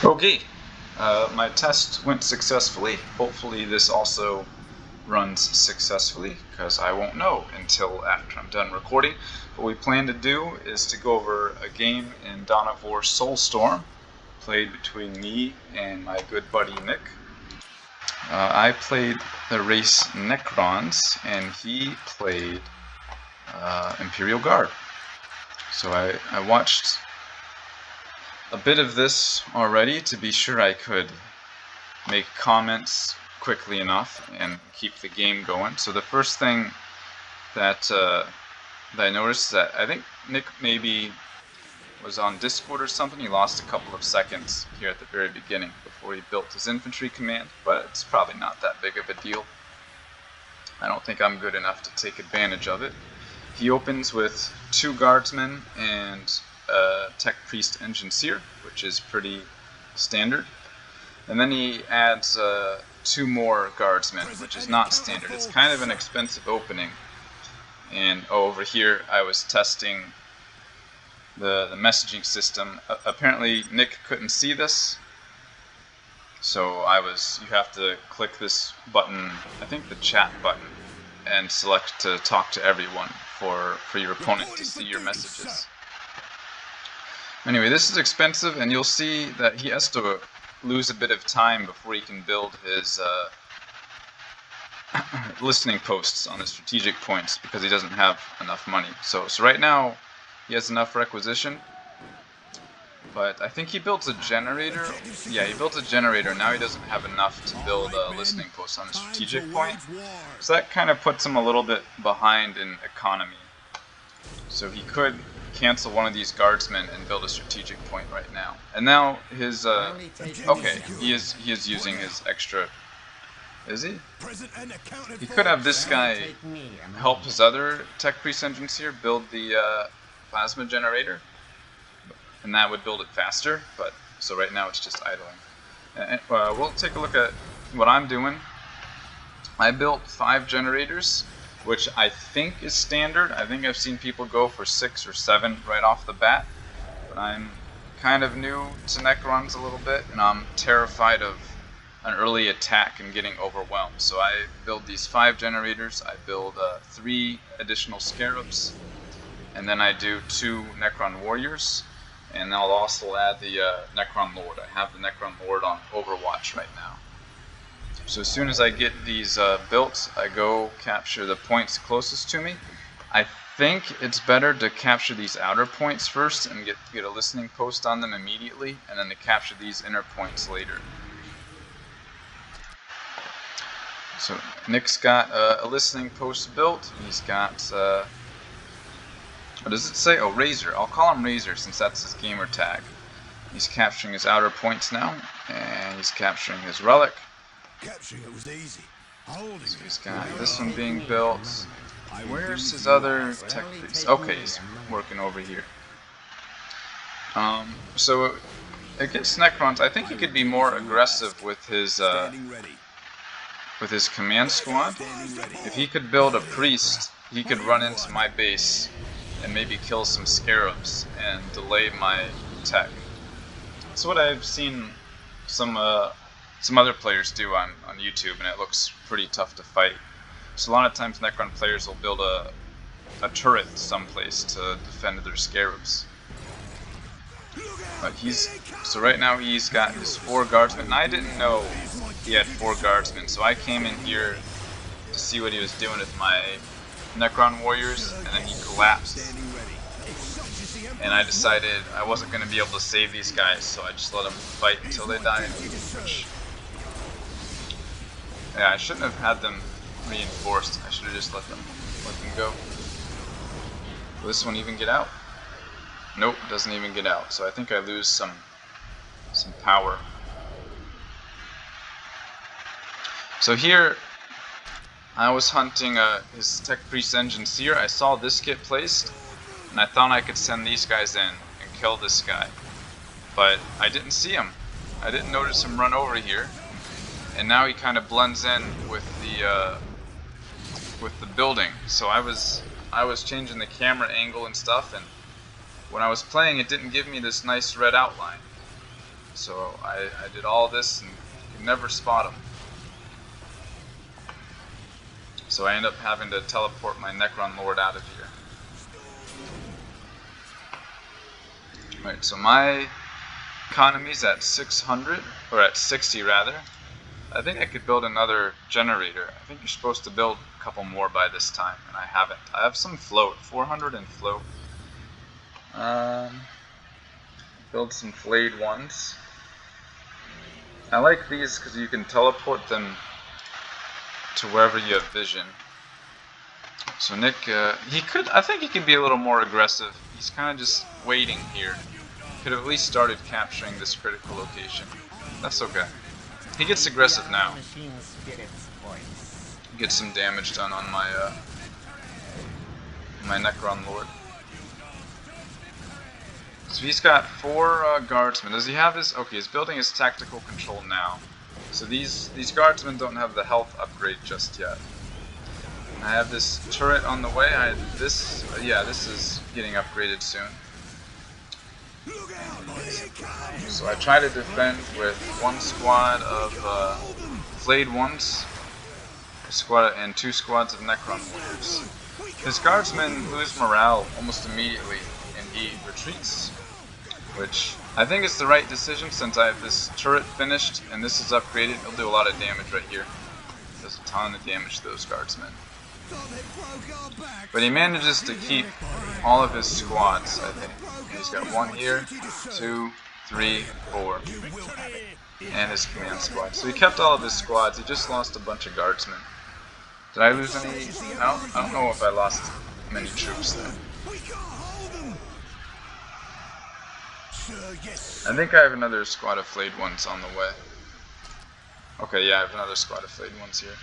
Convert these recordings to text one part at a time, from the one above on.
Okay, my test went successfully. Hopefully this also runs successfully, because I won't know until after I'm done recording. What we plan to do is to go over a game in DOW Soulstorm, played between me and my good buddy Nick. I played the race Necrons, and he played Imperial Guard. So I watched a bit of this already to be sure I could make comments quickly enough and keep the game going. So the first thing that I noticed is that I think Nick maybe was on Discord or something. He lost a couple of seconds here at the very beginning before he built his infantry command, but it's probably not that big of a deal. I don't think I'm good enough to take advantage of it. He opens with 2 guardsmen and a tech priest engineer, which is pretty standard. And then he adds 2 more guardsmen, which is not standard. It's kind of an expensive opening. And over here I was testing the messaging system. Apparently Nick couldn't see this, so you have to click this button, I think the chat button, and select to talk to everyone for your opponent to see your messages. Anyway, this is expensive, and you'll see that he has to lose a bit of time before he can build his listening posts on the strategic points, because he doesn't have enough money. So right now he has enough requisition, but I think he built a generator. Yeah, he built a generator. Now he doesn't have enough to build a listening post on the strategic point, so that kind of puts him a little bit behind in economy. So he could cancel one of these guardsmen and build a strategic point right now. And now his okay, he is using his extra. Is he? He could have this guy help his other tech priest engineer build the plasma generator, and that would build it faster. But so right now it's just idling. And, we'll take a look at what I'm doing. I built 5 generators, which I think is standard. I think I've seen people go for 6 or 7 right off the bat, but I'm kind of new to Necrons a little bit, and I'm terrified of an early attack and getting overwhelmed. So I build these 5 generators, I build 3 additional scarabs, and then I do 2 Necron warriors, and I'll also add the Necron Lord. I have the Necron Lord on Overwatch right now. So as soon as I get these built, I go capture the points closest to me. I think it's better to capture these outer points first and get a listening post on them immediately, and then to capture these inner points later. So Nick's got a listening post built. He's got, what does it say? Oh, Razor. I'll call him Razor since that's his gamer tag. He's capturing his outer points now, and he's capturing his relic. Capturing it was easy. So he's got this one being built. Where's his other tech priest? Okay, he's working over here. So against Necrons, I think he could be more aggressive with his command squad. If he could build a priest, he could run into my base and maybe kill some scarabs and delay my tech. That's what I've seen some other players do on YouTube, and it looks pretty tough to fight. So a lot of times Necron players will build a turret someplace to defend their scarabs. But so right now he's got his 4 guardsmen, and I didn't know he had 4 guardsmen, so I came in here to see what he was doing with my Necron warriors, and then he collapsed. And I decided I wasn't going to be able to save these guys, so I just let them fight until they died. Yeah, I shouldn't have had them reinforced. I should have just let them go. Will this one even get out? Nope, doesn't even get out. So I think I lose some power. So here, I was hunting his tech priest engineer. I saw this get placed, and I thought I could send these guys in and kill this guy. But I didn't see him. I didn't notice him run over here. And now he kind of blends in with the building. So I was changing the camera angle and stuff, and when I was playing, it didn't give me this nice red outline. So I did all this and you can never spot him. So I end up having to teleport my Necron Lord out of here. Alright, so my economy's at 600, or at 60 rather. I think I could build another generator. I think you're supposed to build a couple more by this time, and I haven't. I have some float, 400 in float. Build some flayed ones. I like these because you can teleport them to wherever you have vision. So Nick, I think he could be a little more aggressive. He's kind of just waiting here. Could have at least started capturing this critical location. That's okay. He gets aggressive now. Get some damage done on my my Necron Lord. So he's got 4 guardsmen. Does he have his? Okay, he's building his tactical control now. So these guardsmen don't have the health upgrade just yet. I have this turret on the way. This is getting upgraded soon. So I try to defend with 1 squad of flayed ones, and 2 squads of Necron warriors. His guardsmen lose morale almost immediately, and he retreats, which I think is the right decision since I have this turret finished and this is upgraded. It'll do a lot of damage right here. Does a ton of damage to those guardsmen. But he manages to keep all of his squads, I think. He's got 1 here, 2, 3, 4, and his command squad. So he kept all of his squads. He just lost a bunch of guardsmen. Did I lose any? I don't know if I lost many troops there. I think I have another squad of flayed ones on the way. Okay, yeah, I have another squad of flayed ones here.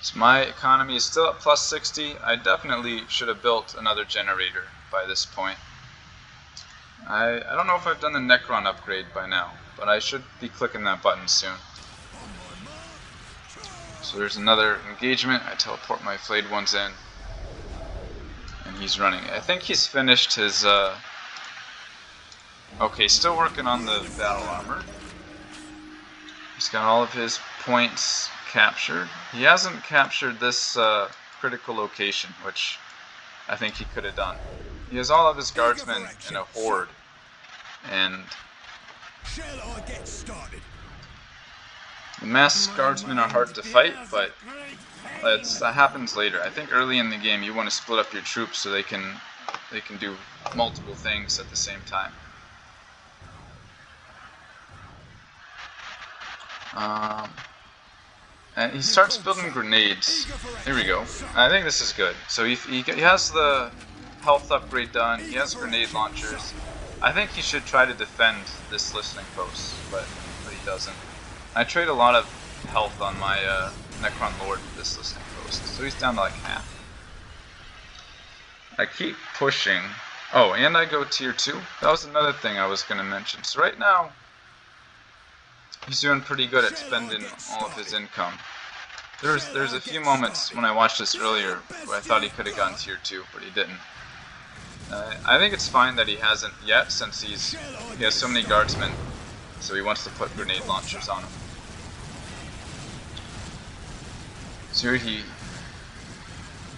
So my economy is still at plus 60. I definitely should have built another generator by this point. I don't know if I've done the Necron upgrade by now, but I should be clicking that button soon. So there's another engagement. I teleport my flayed ones in, and he's running. I think he's finished his. Okay, still working on the battle armor. He's got all of his points captured. He hasn't captured this critical location, which I think he could have done. He has all of his guardsmen in a horde, and the masked guardsmen are hard to fight, but that happens later. I think early in the game you want to split up your troops so they can do multiple things at the same time. And he starts building grenades. Here we go. I think this is good. So he has the health upgrade done. He has grenade launchers. I think he should try to defend this listening post, but he doesn't. I trade a lot of health on my Necron Lord for this listening post, so he's down to like half. I keep pushing. Oh, and I go tier 2. That was another thing I was going to mention. So right now, he's doing pretty good at spending all of his income. There's a few moments when I watched this earlier where I thought he could have gone tier 2, but he didn't. I think it's fine that he hasn't yet, since he has so many guardsmen, so he wants to put grenade launchers on them. So here he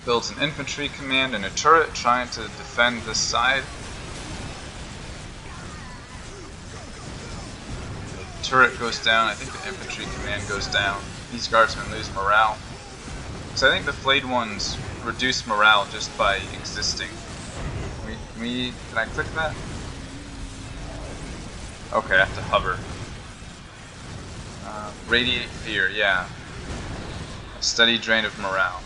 builds an infantry command and a turret trying to defend this side. The turret goes down, I think the infantry command goes down. These guardsmen lose morale. So I think the flayed ones reduce morale just by existing. Can I click that? Okay, I have to hover. Radiate fear, yeah. A steady drain of morale.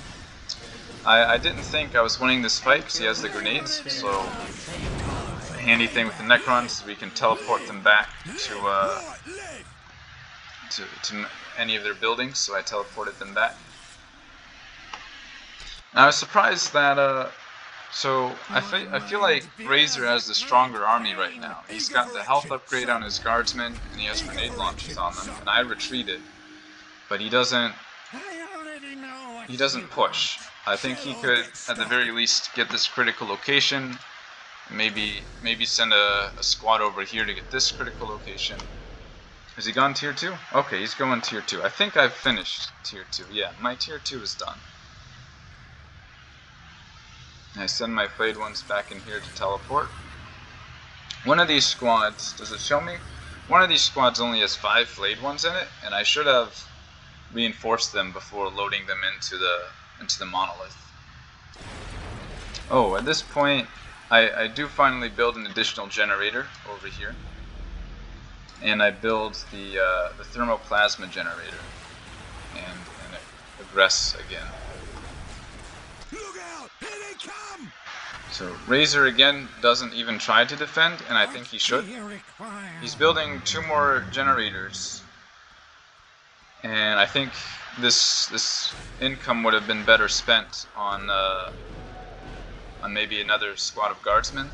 I didn't think I was winning this fight because he has the grenades, so the handy thing with the Necrons is we can teleport them back to any of their buildings, so I teleported them back. And I was surprised that so I feel like Razor has the stronger army right now. He's got the health upgrade on his guardsmen, and he has grenade launchers on them. And I retreated, but he doesn't push. I think he could, at the very least, get this critical location, Maybe send a squad over here to get this critical location. Has he gone tier 2? Okay, he's going tier 2. I think I've finished tier 2. Yeah, my tier 2 is done. I send my flayed ones back in here to teleport. One of these squads, does it show me? One of these squads only has 5 flayed ones in it, and I should have reinforced them before loading them into the monolith. Oh, at this point, I do finally build an additional generator over here, and I build the thermoplasma generator, and aggress again. Look out! Here they come! So Razor again doesn't even try to defend, and I think he should. He's building 2 more generators, and I think this income would have been better spent on maybe another squad of guardsmen.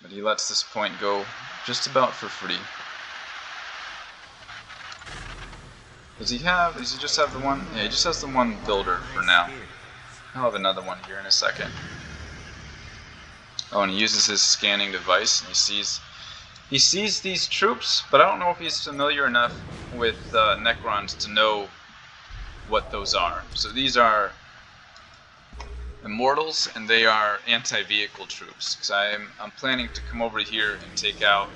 But he lets this point go just about for free. Does he just have the one? Yeah, he just has the one builder for now. I'll have another one here in a second. Oh, and he uses his scanning device, and he sees these troops, but I don't know if he's familiar enough with Necrons to know what those are. So these are immortals, and they are anti-vehicle troops. Because I'm planning to come over here and take out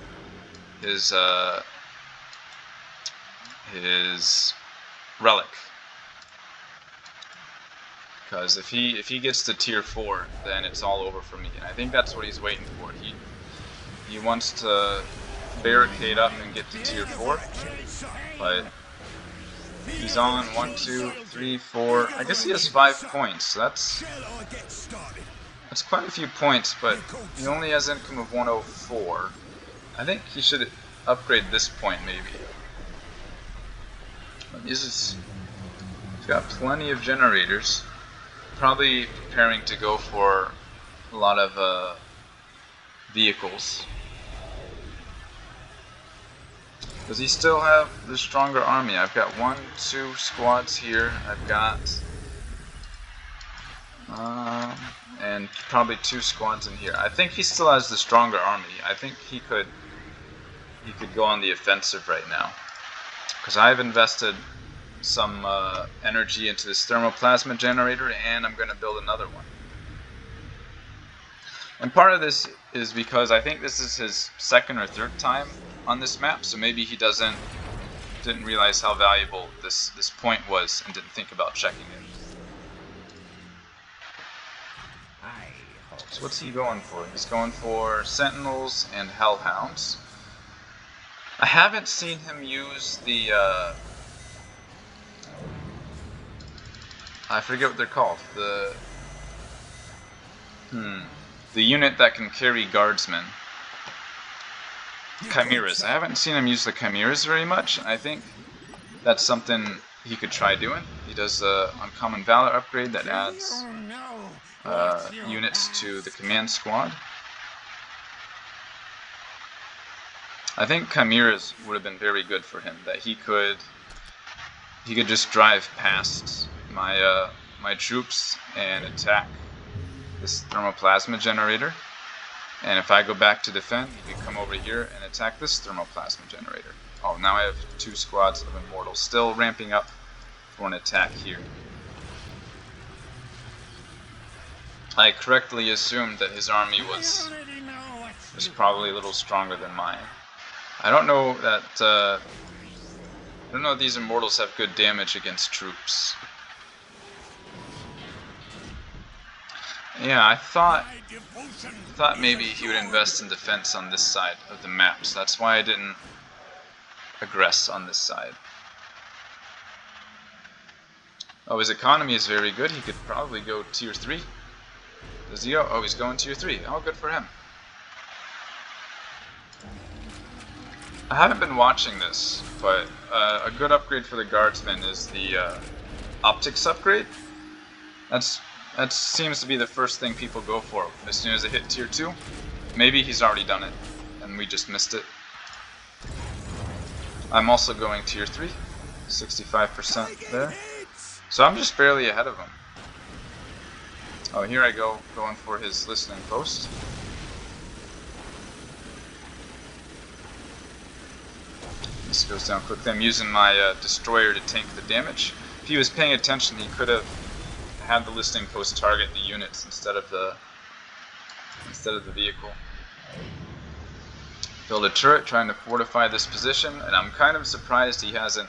his relic. Because if he gets to tier 4, then it's all over for me, and I think that's what he's waiting for. He wants to barricade up and get to tier 4, but he's on 1, 2, 3, 4. I guess he has 5 points. So that's quite a few points, but he only has income of 104. I think he should upgrade this point maybe. He's got plenty of generators. Probably preparing to go for a lot of vehicles. Does he still have the stronger army? I've got 1, 2 squads here. I've got and probably 2 squads in here. I think he still has the stronger army. I think he could go on the offensive right now, because I've invested some energy into this thermoplasma generator, and I'm going to build another one. And part of this is because I think this is his 2nd or 3rd time on this map, so maybe he didn't realize how valuable this point was and didn't think about checking it. So what's he going for? He's going for Sentinels and Hellhounds. I haven't seen him use the I forget what they're called. The unit that can carry guardsmen. Chimeras. I haven't seen him use the Chimeras very much. I think that's something he could try doing. He does the Uncommon Valor upgrade that adds units to the command squad. I think Chimeras would have been very good for him. That he could just drive past my troops and attack this thermoplasma generator. And if I go back to defend, he can come over here and attack this thermoplasma generator. Oh, now I have 2 squads of immortals, still ramping up for an attack here. I correctly assumed that his army was probably a little stronger than mine. I don't know that these immortals have good damage against troops. Yeah, I thought maybe he would invest in defense on this side of the map, so that's why I didn't aggress on this side. Oh, his economy is very good. He could probably go tier 3. Does he go? Oh, he's going tier 3. Oh, good for him. I haven't been watching this, but a good upgrade for the guardsmen is the optics upgrade. That seems to be the first thing people go for as soon as they hit tier 2. Maybe he's already done it, and we just missed it. I'm also going tier 3, 65% there. So I'm just barely ahead of him. Oh, here I go, going for his listening post. This goes down quickly. I'm using my destroyer to tank the damage. If he was paying attention, he could have had the listening post target the units instead of the vehicle. Build a turret, trying to fortify this position, and I'm kind of surprised he hasn't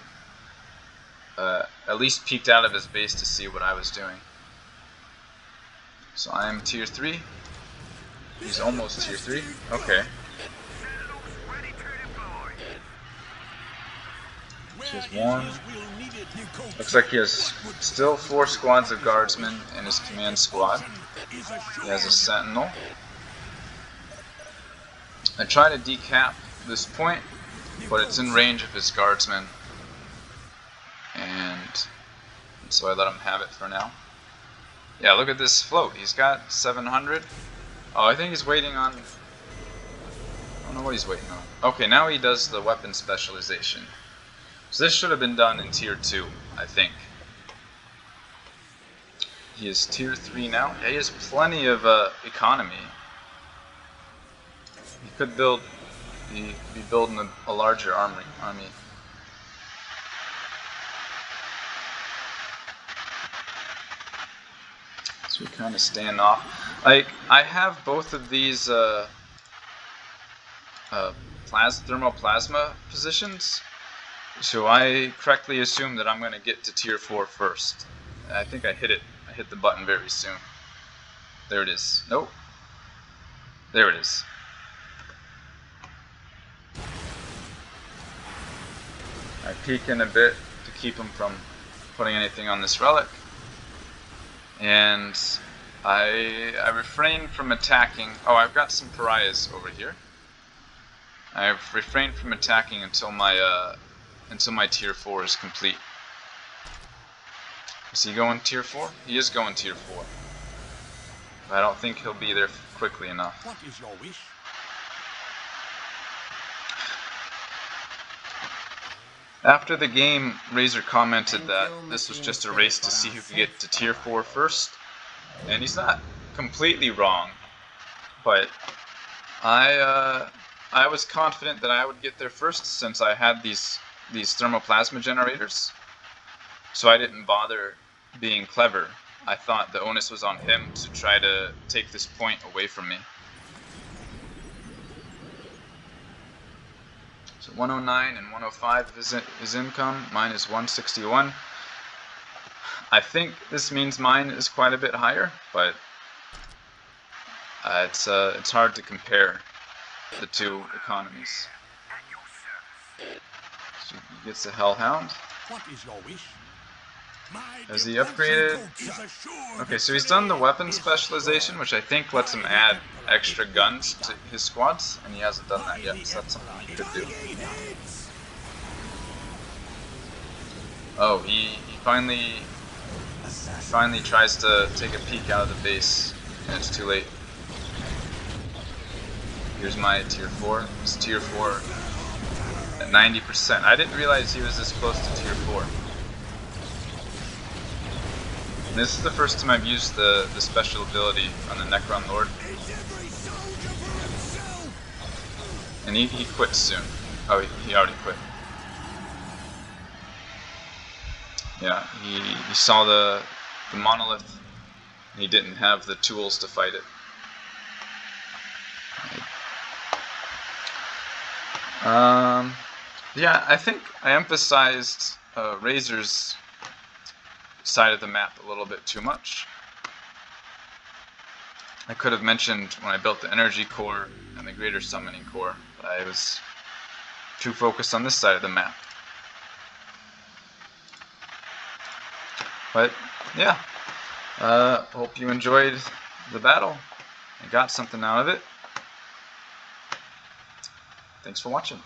at least peeked out of his base to see what I was doing. So I am tier 3. He's almost tier 3. Okay. He has 1. Looks like he has still 4 squads of guardsmen in his command squad. He has a sentinel. I try to decap this point, but it's in range of his guardsmen, and so I let him have it for now. Yeah, look at this float. He's got 700. Oh, I think he's waiting on... I don't know what he's waiting on. Okay, now he does the weapon specialization. So this should have been done in tier 2, I think. He is tier 3 now. Yeah, he has plenty of economy. He could be building a larger army. So we kind of stand off. Like, I have both of these thermoplasma positions, so I correctly assume that I'm going to get to tier 4 first. I think I hit it. I hit the button very soon. There it is. Nope. There it is. I peek in a bit to keep him from putting anything on this relic. And I refrain from attacking. Oh, I've got some pariahs over here. I've refrained from attacking until my tier 4 is complete. Is he going tier 4? He is going tier 4. But I don't think he'll be there quickly enough. What is your wish? After the game, Razor commented that this was just a race to see who could get to tier 4 first. And he's not completely wrong, but I was confident that I would get there first since I had these thermoplasma generators. So I didn't bother being clever. I thought the onus was on him to try to take this point away from me. So 109 and 105 is his income. Mine is 161. I think this means mine is quite a bit higher, but it's hard to compare the two economies. So he gets a Hellhound. What is your wish? Has he upgraded? Okay, so he's done the weapon specialization, which I think lets him add extra guns to his squads, and he hasn't done that yet, so that's something he could do. Oh, he finally tries to take a peek out of the base, and it's too late. Here's my tier 4. It's tier 4 at 90%. I didn't realize he was this close to tier 4. And this is the first time I've used the special ability on the Necron Lord. And he quits soon. Oh, he already quit. Yeah, he saw the monolith, and he didn't have the tools to fight it. Yeah, I think I emphasized Razor's side of the map a little bit too much. I could have mentioned when I built the energy core and the greater summoning core, but I was too focused on this side of the map. But yeah, hope you enjoyed the battle and got something out of it. Thanks for watching.